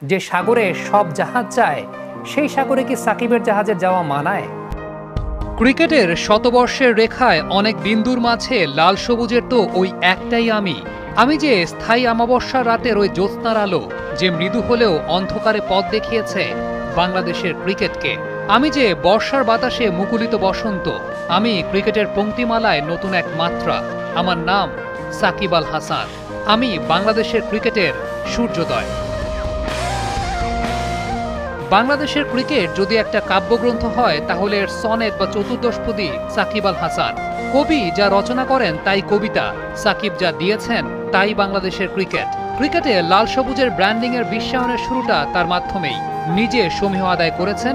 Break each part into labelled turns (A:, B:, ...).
A: যে সাগরে সব জাহাজ যায় সেই সাগরে কি সাকিবের জাহাজের যাওয়া মানায়? ক্রিকেটের শতবর্ষের রেখায় অনেক বিন্দুর মাঝে লাল সবুজের তো ওই একটাই আমি যে স্থায়ী অমাবস্যার রাতের ওই জ্যোৎস্নার আলো, যে মৃদু হলেও অন্ধকারে পথ দেখিয়েছে বাংলাদেশের ক্রিকেটকে। আমি যে বর্ষার বাতাসে মুকুলিত বসন্ত। আমি ক্রিকেটের পংক্তিমালায় নতুন এক মাত্রা। আমার নাম সাকিব আল হাসান। আমি বাংলাদেশের ক্রিকেটের সূর্যোদয়। বাংলাদেশের ক্রিকেট যদি একটা কাব্যগ্রন্থ হয় তাহলে এর সনেট বা চতুর্দশপদী সাকিব আল হাসান। কবি যা রচনা করেন তাই কবিতা, সাকিব যা দিয়েছেন তাই বাংলাদেশের ক্রিকেট। ক্রিকেটে লাল সবুজের ব্র্যান্ডিং এর বিশ্বায়নের শুরুটা তার মাধ্যমেই। নিজে সমীহ আদায় করেছেন,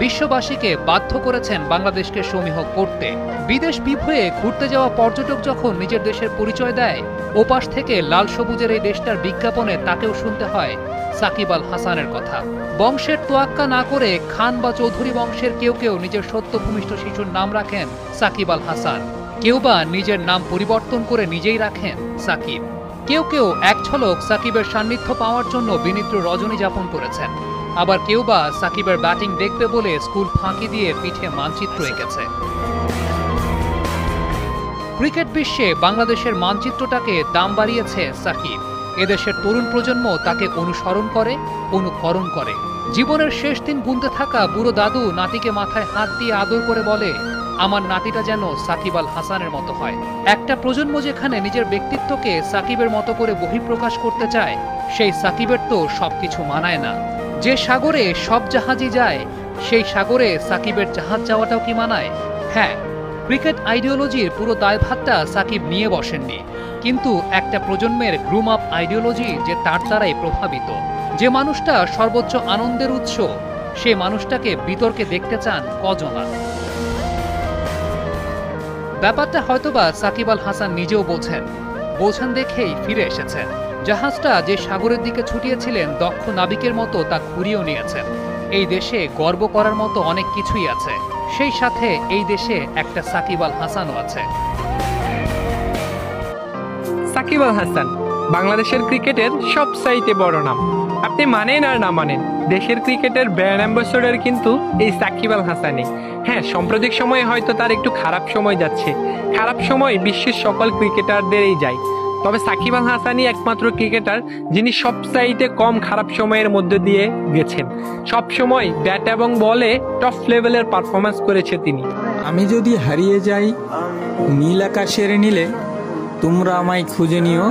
A: বিশ্ববাসীকে বাধ্য করেছেন বাংলাদেশকে সমীহ করতে। বিদেশ বিভুঁয়ে ঘুরতে যাওয়া পর্যটক যখন নিজের দেশের পরিচয় দেয়, ওপাশ থেকে লাল সবুজের এই দেশটার বিজ্ঞাপনে তাকেও শুনতে হয় সাকিব আল হাসানের কথা। বংশের তোয়াক্কা না করে খান বা চৌধুরী বংশের কেউ কেউ নিজের সত্যভূমিষ্ঠ শিশুর নাম রাখেন সাকিব আল হাসান। কেউ বা নিজের নাম পরিবর্তন করে নিজেই রাখেন সাকিব। কেউ কেউ এক ঝলক সাকিবের সান্নিধ্য পাওয়ার জন্য বিনিদ্র রজনী যাপন করেছেন। আবার কেউ বা সাকিবের ব্যাটিং দেখবে বলে স্কুল ফাঁকি দিয়ে পিঠে মানচিত্র এঁকেছে। ক্রিকেট বিশ্বে বাংলাদেশের মানচিত্রটাকে দাম বাড়িয়েছে সাকিব। এদেশের তরুণ প্রজন্ম তাকে অনুসরণ করে, অনুকরণ করে। জীবনের শেষ দিন গুনতে থাকা বুড়ো দাদু নাতিকে মাথায় হাত দিয়ে আদর করে বলে, আমার নাতিটা যেন সাকিব আল হাসানের মতো হয়। একটা প্রজন্ম যেখানে নিজের ব্যক্তিত্বকে সাকিবের মতো করে বহিঃপ্রকাশ করতে চায়, সেই সাকিবের তো সবকিছু মানায় না। যে সাগরে সব জাহাজই যায় সেই সাগরে সাকিবের জাহাজ যাওয়াটাও কি মানায়? হ্যাঁ, ক্রিকেট আইডিওলজির পুরো দায়ভারটা সাকিব নিয়ে বসেননি, কিন্তু একটা প্রজন্মের গ্রুম আপ আইডিওলজি যে তার দ্বারাই প্রভাবিত। যে মানুষটা সর্বোচ্চ আনন্দের উৎস, সে মানুষটাকে বিতর্কে দেখতে চান কজনা। ব্যাপারটা হয়তোবা সাকিব আল হাসান নিজেও বোঝেন দেখেই ফিরে এসেছেন। জাহাজটা যে সাগরের দিকে ছুটিয়েছিলেন দক্ষ নাবিকের মতো তা ঘুরিয়েও নিয়েছেন। এই দেশে গর্ব করার মতো অনেক কিছুই আছে, সেই সাথে এই দেশে একটা সাকিব আল হাসানও আছে।
B: সাকিব আল হাসান বাংলাদেশের ক্রিকেটের সবচাইতে বড় নাম। আপনি মানেন আর না মানেন, দেশের ক্রিকেটের ব্র্যান্ড অ্যাম্বাসেডর কিন্তু এই সাকিব আল হাসানই। হ্যাঁ, সাম্প্রতিক সময়ে হয়তো তার একটু খারাপ সময় যাচ্ছে। খারাপ সময় বিশ্বের সকল ক্রিকেটারদেরই যায়, তবে সাকিব আল হাসানই একমাত্র ক্রিকেটার যিনি সবচাইতে কম খারাপ সময়ের মধ্যে দিয়ে গেছেন। সবসময় ব্যাট এবং বলে টপ লেভেলের পারফরমেন্স করেছে তিনি।
C: আমি যদি হারিয়ে যাই নীল আকাশের নীলে, তোমরা আমায় খুঁজে নিও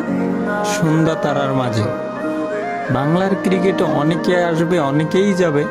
C: সন্ধ্যা তারার মাঝে। বাংলার ক্রিকেটে অনেকে আসবে, অনেকেই যাবে।